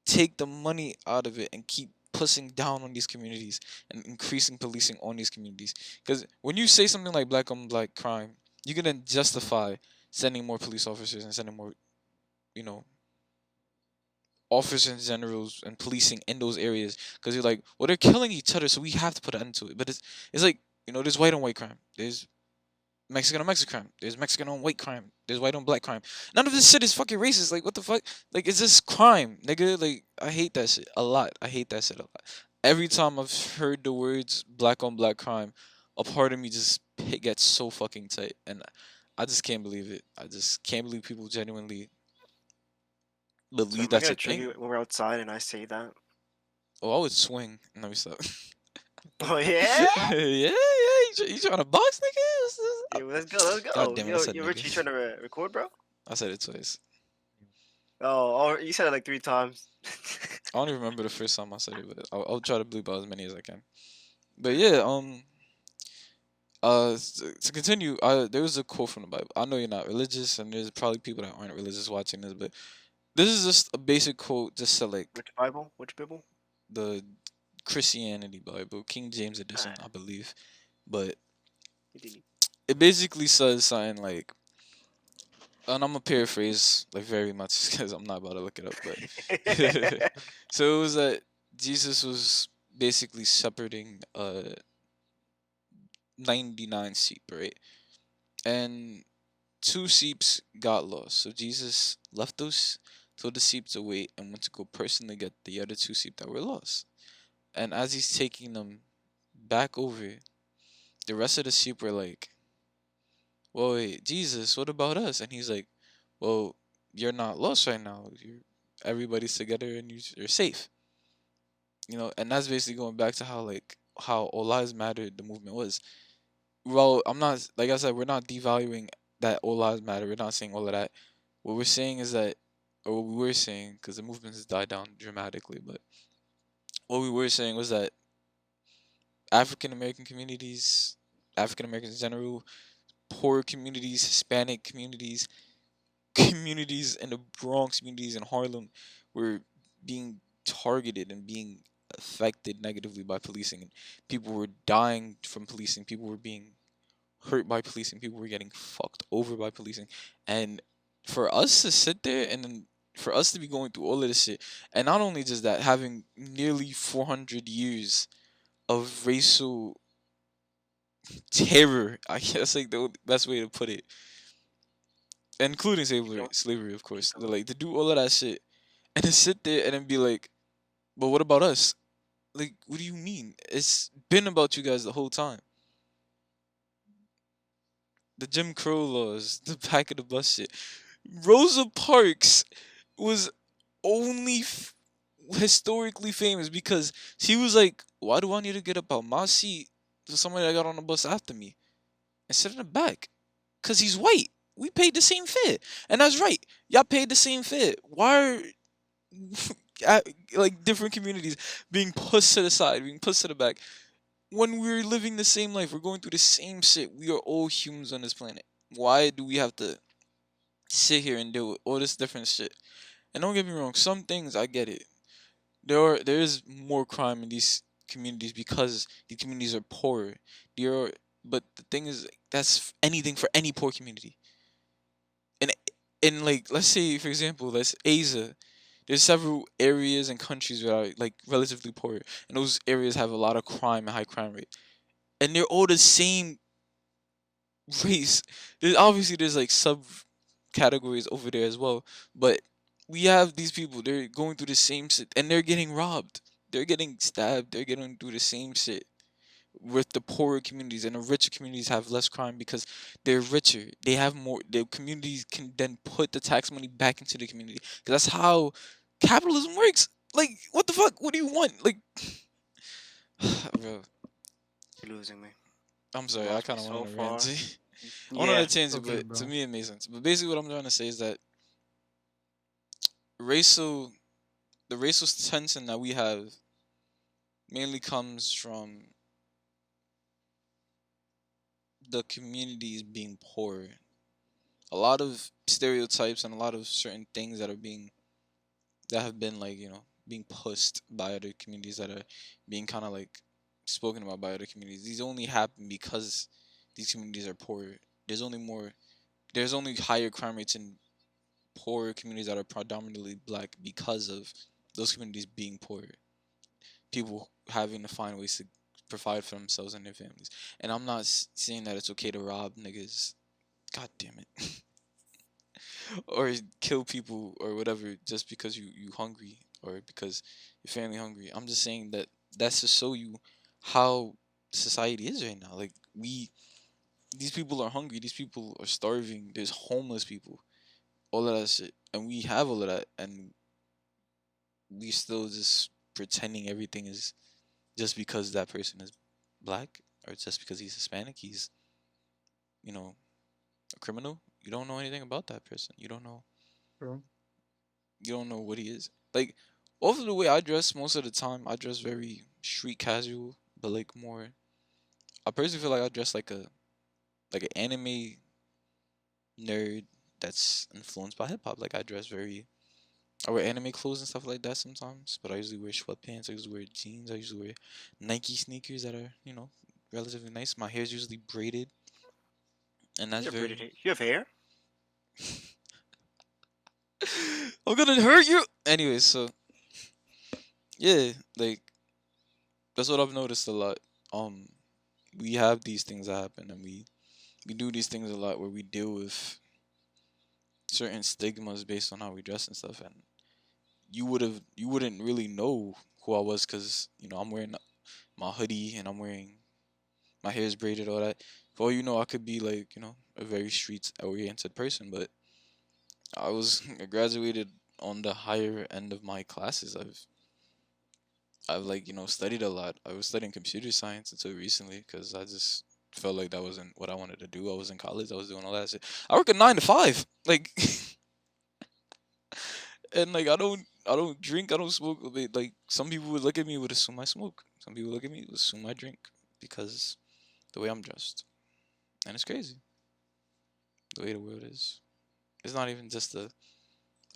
take the money out of it and keep pushing down on these communities and increasing policing on these communities. Because when you say something like black on black crime, you can then justify sending more police officers and sending more, you know, officers and generals and policing in those areas because you're like, well, they're killing each other, so we have to put an end to it. But it's like, you know, there's white on white crime, there's Mexican on Mexican crime, there's Mexican on white crime, there's white on black crime. None of this shit is fucking racist. Like, what the fuck? Like, it's just crime, nigga. Like, I hate that shit a lot. I hate that shit a lot. Every time I've heard the words black on black crime, a part of me just gets so fucking tight, and I just can't believe it. I just can't believe people genuinely So believe am I that's gonna a trigger thing. you when we're outside and I say that? Oh, I would swing. No, we stop. Oh yeah. Yeah, yeah. You trying to box, nigga? Yeah, let's go. Let's God go. damn it! I said Yo, nigga. Richie, you trying to record, bro? I said it twice. Oh, you said it like 3 times. I don't even remember the first time I said it, but I'll try to bleep out as many as I can. But yeah, to continue, there was a quote from the Bible. I know you're not religious, and there's probably people that aren't religious watching this, but this is just a basic quote, just to like Which Bible? Which Bible? the Christianity Bible, King James edition, Ah, I believe. But indeed. it basically says something like, and I'm gonna paraphrase like very much because I'm not about to look it up, but so it was that Jesus was basically shepherding 99 sheep, right? And two sheep got lost. So Jesus left those told the sheep to wait and went to go personally get the other two sheep that were lost. And as he's taking them back over, the rest of the sheep were like, well, wait, Jesus, what about us? And he's like, well, you're not lost right now. Everybody's together and you're safe. And that's basically going back to how all lives matter the movement was. Well, I'm not, like I said, we're not devaluing that all lives matter. We're not saying all of that. What we're saying is that, or what we were saying, because the movement has died down dramatically, but what we were saying was that African American communities, African Americans in general, poor communities, Hispanic communities, communities in the Bronx, communities in Harlem were being targeted and being affected negatively by policing. And people were dying from policing. People were being hurt by policing. People were getting fucked over by policing. And for us to sit there and then for us to be going through all of this shit, and not only just that, having nearly 400 years of racial terror, I guess like the best way to put it, including Sure. slavery, of course. Like to do all of that shit and to sit there and then be like, but what about us? Like, what do you mean? It's been about you guys the whole time. The Jim Crow laws, the back of the bus shit. Rosa Parks was only historically famous because she was like, why do I need to get up out my seat for somebody that got on the bus after me and sit in the back? Because he's white. We paid the same fare. And that's right. Y'all paid the same fare. Why are like different communities being pushed to the side, being pushed to the back? When we're living the same life, we're going through the same shit. We are all humans on this planet. Why do we have to sit here and deal with all this different shit? And don't get me wrong, some things I get it. There is more crime in these communities because these communities are poorer. There are, but the thing is, that's anything for any poor community. And like let's say for example, let's Asia. There's several areas and countries that are like relatively poor, and those areas have a lot of crime and high crime rate, and they're all the same race. There's like sub categories over there as well, but we have these people. They're going through the same shit, and they're getting robbed. They're getting stabbed. They're getting through the same shit with the poorer communities, and the richer communities have less crime because they're richer. They have more. Their communities can then put the tax money back into the community because that's how capitalism works. Like, what the fuck? What do you want? Like, bro, You're losing me. I'm You sorry. I lost me kind of went so on a rant. far. I went on a Yeah. It's tangent, okay, but to bro. me it makes sense. But basically, what I'm trying to say is that racial, the racial tension that we have mainly comes from the communities being poor. A lot of stereotypes and a lot of certain things that have been like being pushed by other communities that are being kind of like spoken about by other communities. These only happen because these communities are poor. There's only more. There's only higher crime rates in poorer communities that are predominantly black because of those communities being poor. People having to find ways to provide for themselves and their families. And I'm not saying that it's okay to rob niggas. God damn it. Or kill people or whatever just because you hungry or because your family hungry. I'm just saying that that's to show you how society is right now. Like these people are hungry. These people are starving. There's homeless people. All of that shit, and we have all of that, and we still just pretending everything is just because that person is black or just because he's Hispanic. He's you know a criminal. You don't know anything about that person. Bro. You don't know what he is. Like, also the way I dress most of the time, I dress very street casual, but like more. I personally feel like I dress like an anime nerd that's influenced by hip hop. Like I dress very. I wear anime clothes and stuff like that sometimes, but I usually wear sweatpants. I usually wear jeans. I usually wear Nike sneakers that are relatively nice. My hair is usually braided. and that's You have braided very. hair. You have hair. I'm gonna hurt you. Anyway, so yeah, like that's what I've noticed a lot. Um, we have these things that happen, and we do these things a lot where we deal with certain stigmas based on how we dress and stuff. And you wouldn't really know who I was because I'm wearing my hoodie and I'm wearing my hair is braided, all that. For all you know, I could be like a very street oriented person, but I was I graduated on the higher end of my classes. I've like studied a lot. I was studying computer science until recently because I just felt like that wasn't what I wanted to do. I was in college. I was doing all that shit. I work a 9 to 5, like, and like I don't drink. I don't smoke. Like some people would look at me would assume I smoke. Some people look at me would assume I drink because the way I'm dressed, and it's crazy the way the world is. It's not even just a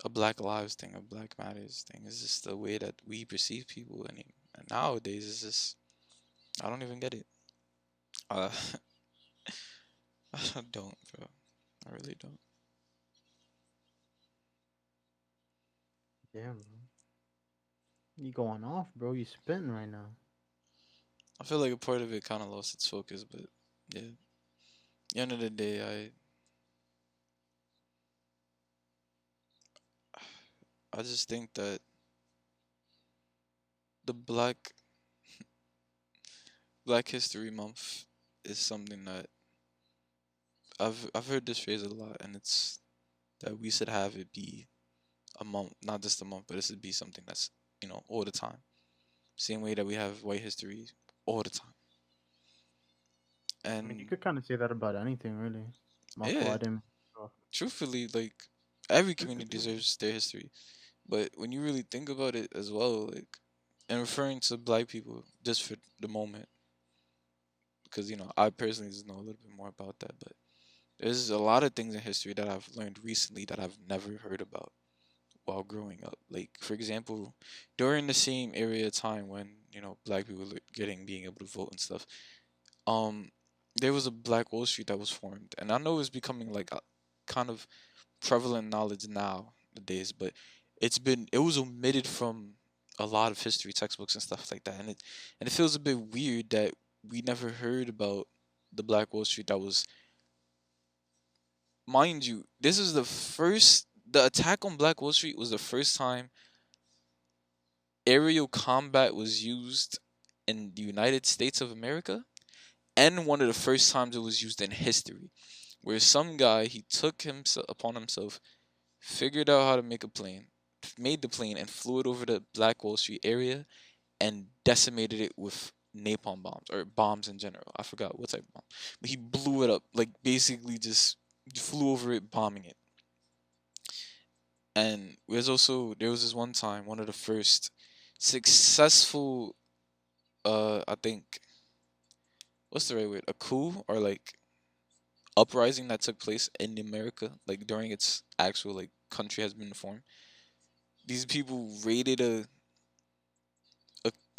Black Lives thing, a Black Matters thing. It's just the way that we perceive people, and nowadays it's just I don't even get it. Uh, I don't, bro. I really don't. Damn, bro. You going off, bro? You spitting right now. I feel like a part of it kind of lost its focus, but yeah. At the end of the day, I just think that the Black History Month is something that I've heard this phrase a lot, and it's that we should have it be a month, not just a month, but it should be something that's all the time. Same way that we have White History all the time, I mean, you and could kind of say that about anything, really. My fault. yeah, I didn't. Oh, truthfully, like every community deserves their history. But when you really think about it as well, like, and referring to Black people just for the moment, because I personally just know a little bit more about that, but there's a lot of things in history that I've learned recently that I've never heard about while growing up. Like, for example, during the same area of time when Black people were getting being able to vote and stuff, um, there was a Black Wall Street that was formed, and I know it's becoming like a kind of prevalent knowledge nowadays, but it was omitted from a lot of history textbooks and stuff like that, and it feels a bit weird that we never heard about the Black Wall Street that was, mind you, this is the attack on Black Wall Street was the first time aerial combat was used in the United States of America, and one of the first times it was used in history, where some guy he took himself upon himself, figured out how to make a plane, made the plane, and flew it over the Black Wall Street area and decimated it with napalm bombs or bombs in general. I forgot what type of bomb, but he blew it up, like basically just flew over it, bombing it. And there was this one time, one of the first successful, I think, what's the right word, a coup or like uprising that took place in America, like during its actual like country has been formed. These people raided a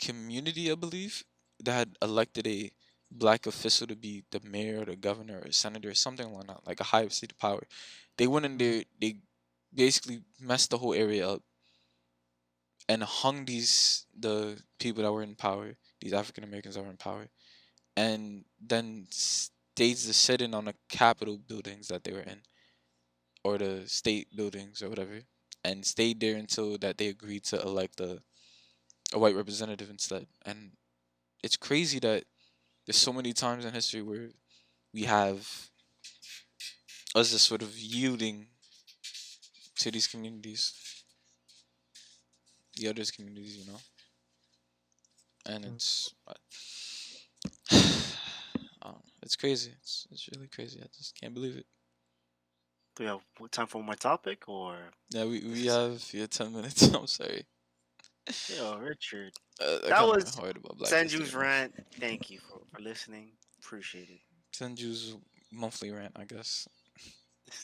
community, I believe, that had elected a Black official to be the mayor or the governor or senator or something like that, like a high seat of power. They went in mhm. there, they basically messed the whole area up and hung the people that were in power, these African Americans that were in power, and then staged the sit-in on the Capitol buildings that they were in, or the state buildings or whatever, and stayed there until that they agreed to elect a white representative instead. And it's crazy that there's so many times in history where we have us just sort of yielding to these communities, the others communities, and Mm. it's crazy. It's really crazy. I just can't believe it. Do we have time for one more topic, or Yeah, is we this it? have 10 minutes. I'm sorry. Yo, Richard, I that kind of was went hard about Black History Senju's Month. rant. Thank you for listening. Appreciate it. Senju's monthly rant, I guess.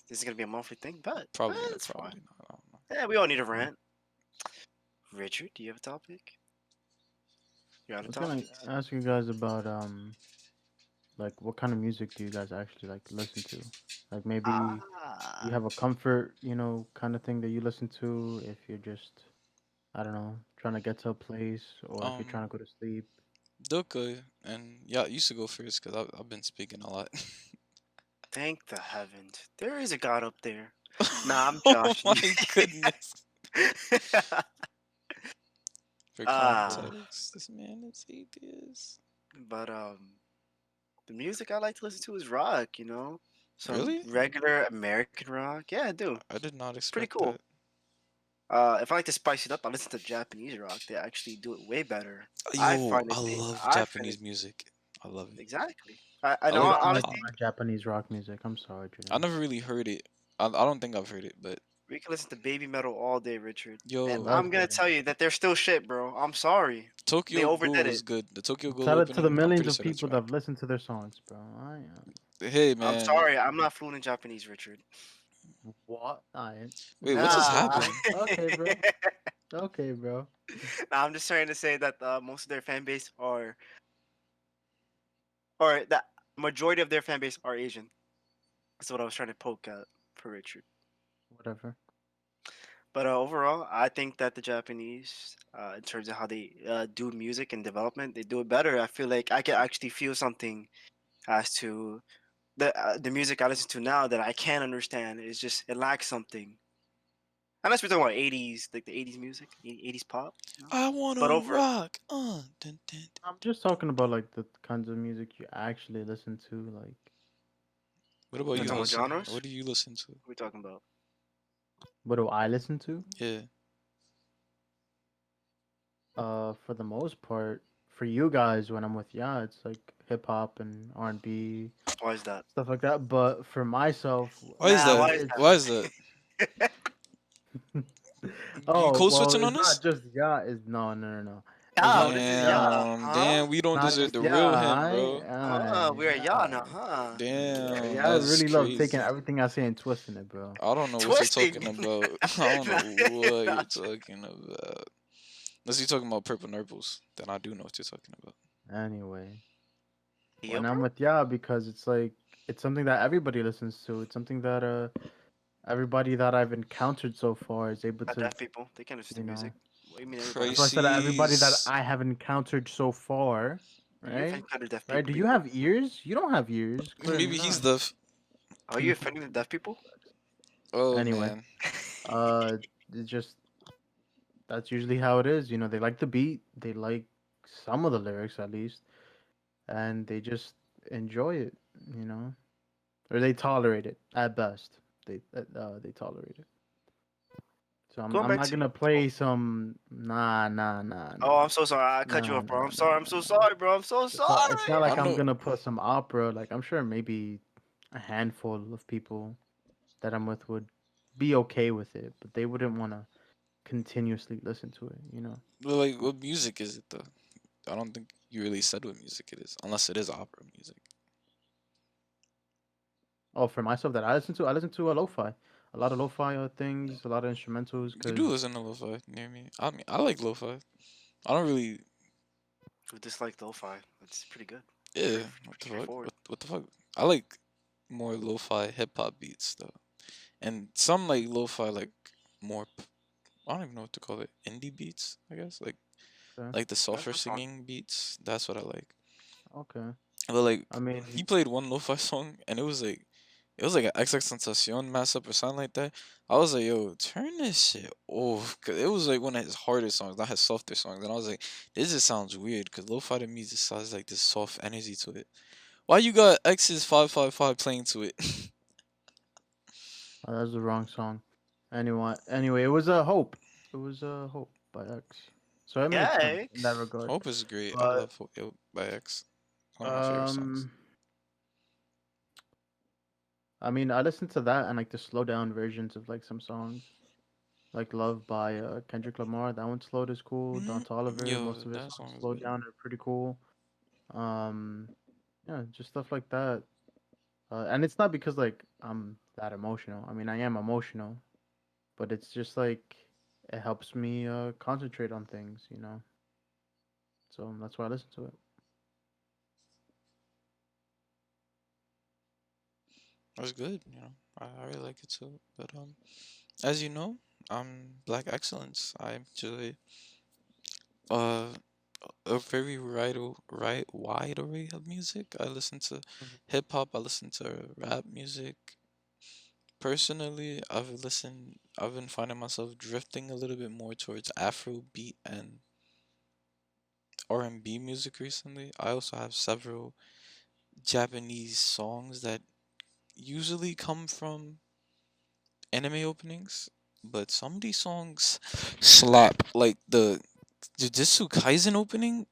This is gonna be a monthly thing, but Probably not. it's fine. Probably not. I don't know. Yeah, we all need a rant. Richard, do you have a topic? You I got a was gonna topic? ask you guys about Like, what kind of music do you guys actually like listen to? Like, maybe you Ah, have a comfort, kind of thing that you listen to if you're just, I don't know, trying to get to a place or if you're trying Um, to go to sleep. Doka and yeah, you used to go first because I've been speaking a lot. thank the heavens. There is a God up there. Nah, I'm Oh joshing. my goodness. For Ah, context, this man is atheist. but the music I like to listen to is rock. Some Really? regular American rock. Yeah, I do. I did not It's pretty expect cool. that. If I like to spice it up, I listen to Japanese rock. They actually do it way better. I Yo, find I it. love I find it Japanese music. I love it. exactly. I I know. You like don't like Honestly, my Japanese rock music. I'm sorry, I Julian. never really heard it. I don't think I've heard it, but we can listen to baby metal all day, Richard. And yo, I'm gonna Okay. tell you that they're still shit, bro. I'm sorry. They Tokyo overdid Ghoul it. is good. The Tokyo Ghoul Tell it to the opening, I'm millions pretty of sure that's people that have whack. listened to their songs, bro. Hey I'm man, sorry. I'm not fluent in Japanese, Richard. What? I. wait, what just Nah. Okay. happened? Okay, bro. Okay, bro. Nah, I'm just trying to say that most of their fan base are, or the majority of their fan base are Asian. That's what I was trying to poke at for Richard. Whatever. But overall, I think that the Japanese, in terms of how they do music and development, they do it better. I feel like I can actually feel something as to the music I listen to now that I can't understand. It's just it lacks something. Unless we're talking about 80s, like the 80s music, 80s pop. I But wanna over, rock. Dun, dun. I'm just talking about like the kinds of music you actually listen to. Like, What about we're you you, talking know, about Osa? genres. What do you listen to? We're talking about. what do I listen to? Yeah. For the most part, for you guys, when I'm with yeah, it's like hip hop and R&B Why is that? stuff like that. But for myself, Why is Nah, that? why is it's Why is that? that? You oh code well, switching it's on not us? just yeah. It's no. It's Oh, not this just is yeah, yeah. huh? Damn, we don't Not deserve just the yeah. real him, bro. We're yeah Yeah. now, huh? Damn, Yeah, I that's really love taking crazy. everything I say and twisting it, bro. I don't know what you're Twisting. talking about. I don't know what you're talking about. Unless you're talking about purple nurples, then I do know what you're talking about. Anyway, Yo, when bro. I'm with yeah, because it's like it's something that everybody listens to. It's something that everybody that I've encountered so far is able Not to, deaf people. They can listen you to music. know. What do you mean everybody? That's why I said that everybody that Crises. I have encountered so far, You've right? encountered deaf Right? people Do you before? have ears? You don't have ears. Clearly Maybe he's not. the. Are you offending the deaf people? Oh Anyway, man. uh, it's just that's usually how it is. You know, they like the beat. They like some of the lyrics at least, and they just enjoy it. You know, or they tolerate it at best. They tolerate it. So I'm Going I'm back not to gonna oh, play some oh, I'm so sorry. I cut you off, bro. I'm sorry. I'm so sorry, bro. I'm so It's not sorry. I like I'm know. gonna put some opera. Like I'm sure maybe a handful of people that I'm with would be okay with it, but they wouldn't want to continuously listen to it. You know. But like, what music is it though? I don't think you really said what music it is, unless it is opera music. Oh, for myself, that I listen to a lo-fi, a lot of lo-fi things, a lot of instrumentals, You do because listen to lo-fi near me. I mean, I like lo-fi. I don't really. Who dislike lo-fi? It's pretty good. Yeah. Pretty What the fuck? straightforward. What the fuck? I like more lo-fi hip hop beats though, and some like lo-fi like more. I don't even know what to call it. Indie beats, I guess. okay, Like the softer That's fine. singing beats. That's what I like. okay. But like I he mean, played one lo-fi song and it was like an XXXTentacion mashup or something like that. I was like, yo, turn this shit off. Cause it was like one of his harder songs, not his softer songs. And I was like, this just sounds weird. Cause lo-fi to me just sounds like this soft energy to it. Why you got X's 555 playing to it? that was the wrong song. Anyway, it was a hope. It was a hope by X. So it makes sense in that Yikes. regard. Hope is great. I But love Hope Yo by X. One of my favorite songs. um, I mean, I listened to that and like the slow down versions of like some songs, like "Love" by Kendrick Lamar. That one slowed is cool. Don Toliver, Yo, most of his that songs song is slowed good. down are pretty cool. Um, yeah, just stuff like that. And it's not because like I'm that emotional. I mean, I am emotional, but it's just like it helps me concentrate on things. So that's why I listen to it. That's good. I really like it too. But as you know, I'm Black Excellence. I enjoy uh a very wide array of music. I listen to Mhm. hip hop. I listen to rap music. Personally, I've been finding myself drifting a little bit more towards Afro beat and R&B music recently. I also have several Japanese songs that usually come from anime openings, but some of these songs slap. Like the Jujutsu Kaisen opening.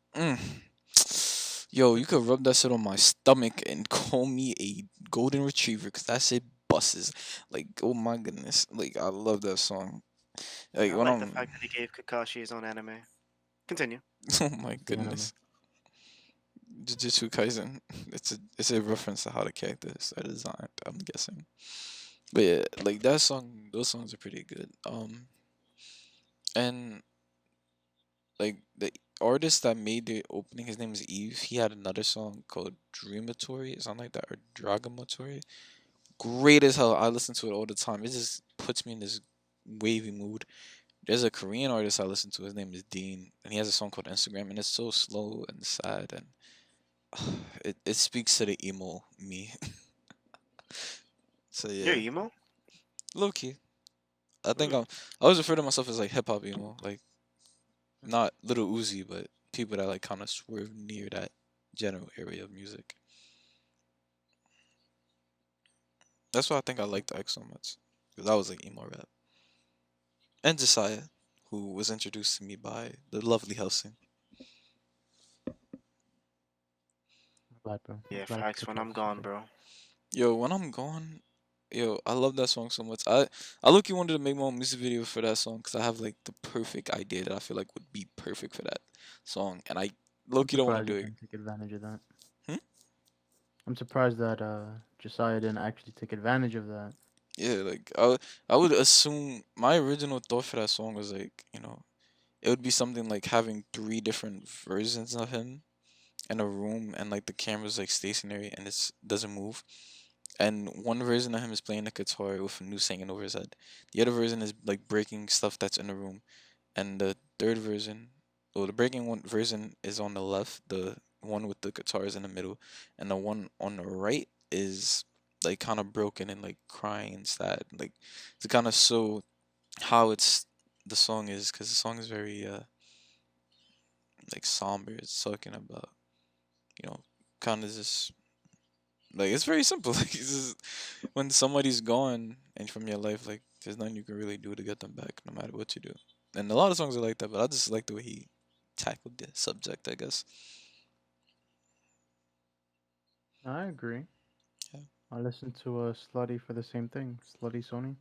Yo, you could rub that shit on my stomach and call me a golden retriever, cause that shit busts. Like, oh my goodness, like I love that song. Like I when like the I'm, fact that he gave Kakashi his own anime. Continue. oh my The anime. goodness, Jujutsu Kaisen. It's a reference to how the characters are designed. I'm guessing, but yeah, like that song, those songs are pretty good. And like the artist that made the opening, his name is Eve. He had another song called Dreamatory, something like that, or Dragamotory. Great as hell. I listen to it all the time. It just puts me in this wavy mood. There's a Korean artist I listen to. His name is Dean, and he has a song called Instagram, and it's so slow and sad, and it speaks to the emo me. So You're yeah, emo? low key. I think Mm. I was referring to myself as like hip hop emo, like not Little Uzi, but people that like kind of swerve near that general area of music. That's why I think I liked X so much, because I was like emo rap. And Josiah, who was introduced to me by the lovely Helsing. Glad, bro. Yeah, Glad you facts could when I'm gone, participate. bro. Yo, when I'm gone, yo, I love that song so much. I look you wanted to make my own music video for that song because I have like the perfect idea that I feel like would be perfect for that song, and I I'm look you don't want to surprised do you it. didn't take advantage of that. Hmm? I'm surprised that Josiah didn't actually take advantage of that. Yeah, like I would assume my original thought for that song was like it would be something like having three different versions of him in a room, and like the camera's like stationary and it doesn't move. And one version of him is playing the guitar with a noose hanging over his head. The other version is like breaking stuff that's in the room, and the third version, well, the breaking one version is on the left. The one with the guitar is in the middle, and the one on the right is like kind of broken and like crying and sad. Like to kind of show how the song is, because the song is very like somber. It's talking about you know kind of just like it's very simple. Like it's just, when somebody's gone and from your life, like there's nothing you can really do to get them back, no matter what you do. And a lot of songs are like that, but I just like the way he tackled the subject, I guess. I agree. Yeah. I listened to Slutty for the same thing. Slutty Sony.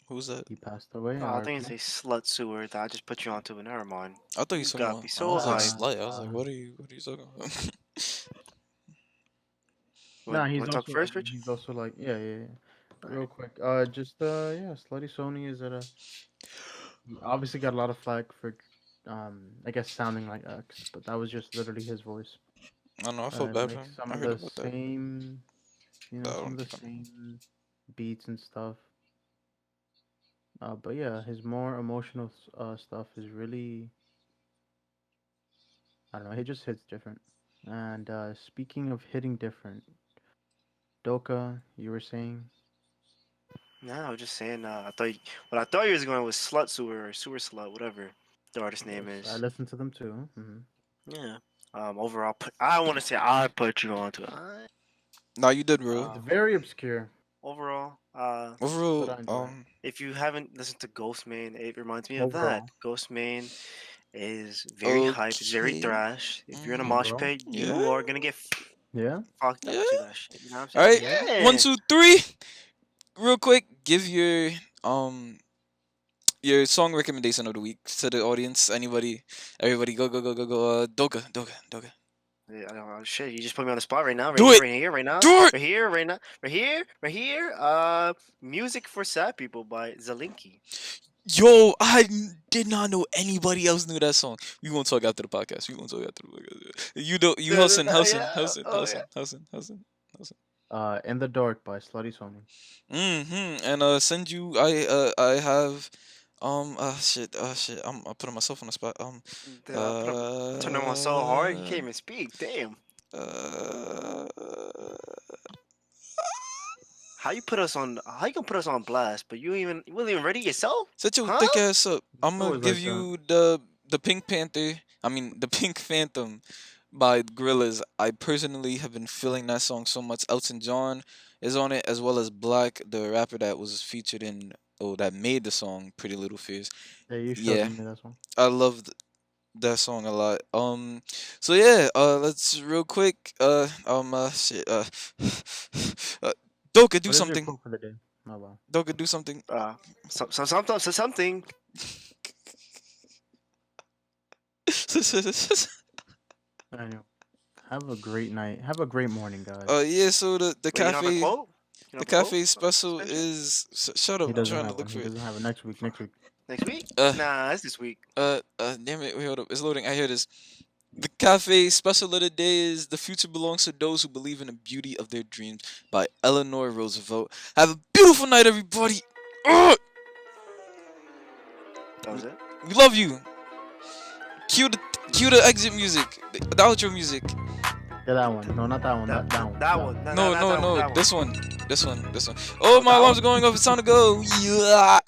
Who's that? He passed away. Oh, I think it's RIP. a slut sewer that I just put you onto, but never mind. I thought you You said got me I so was like hyped. Nah, slight. I was like, nah. what are you talking about? Nah, You want to talk first, Rich? he's also like yeah, yeah, yeah. Alright. Real quick. Just yeah, Slutty Sony is at a he obviously got a lot of flack for I guess sounding like X, but that was just literally his voice. I don't know. I felt bad for Makes him. some I of heard the about that. same, But I some of don't the care. same beats and stuff. But yeah, his more emotional stuff is really, I don't know, it just hits different. And speaking of hitting different, Doka, you were saying, No, I was just saying. What I thought you was going was slut sewer or sewer slut, whatever the artist name yes, I is. listened to them too. Yeah. Overall, I want to say I put you onto it. Nah, you did, bro. It's Um, very obscure, overall, but Overall, I enjoy it. if you haven't listened to Ghostman, it reminds me of that. Overall, Ghostman is very hype. It's very okay. thrash. If you're in a mosh Mm, overall, pit, yeah, you are gonna get yeah, fucked up yeah. to that shit. You know what I'm All saying? right, yeah. one, Yeah. two, three. Real quick, give um your song recommendation of the week to the audience. Anybody, everybody, go, go, go, go, go. Doga, Doga, Doga. Yeah, I don't know, shit, you just put me on the spot right now, right Do here, it, right here, right now, do it. right here, right now, right here, right here. Music for Sad People by Zalinki. Yo, did not know anybody else knew that song. We won't talk after the podcast. We won't talk after the podcast. You don't. You Hudson, Oh Hudson, yeah, Hudson, oh yeah. Hudson, Hudson, Hudson, Hudson. In the Dark by Slutty Sony. And Senju, I have shit. I'm putting myself on the spot. Dude, I put him, turn him on so hard he can't Uh, even speak. Damn. uh, How you put us on? How you gonna put us on blast? But you wasn't even ready yourself, Set your huh? thick ass up. It's I'm gonna always give like that. you the Pink Panther. I mean the Pink Phantom by Gorillaz. I personally have been feeling that song so much. Elton John is on it as well as Black, the rapper that was featured in that made the song Pretty Little Fears. Yeah, you showed Yeah, me that song. I loved that song a lot. So yeah, let's real quick. Shit. Uh, Doka, do What is your something. quote for the day? Oh wow. Doka, do something. Something. Anyway, have a great night. Have a great morning, guys. Yeah. So the Wait, you don't have a cafe. quote? You don't The have a quote, cafe special Spencer? is shut up. He I'm doesn't trying to have look one. He for it. doesn't have it next week. Next week. Next week? Uh, Nah, it's this week. Damn it. Wait, hold up. It's loading. I hear this. The cafe special of the day is "The Future Belongs to Those Who Believe in the Beauty of Their Dreams" by Eleanor Roosevelt. Have a beautiful night, everybody. Ugh! That was it. We love you. Cue the cue the exit music, the outro music. Yeah, that one. No, not that one. That That one. that That one. one. No, No, not no, that one. no. That one. This one. This one. This one. Oh, Oh, my that alarms one. are going off. It's time to go. Yeah.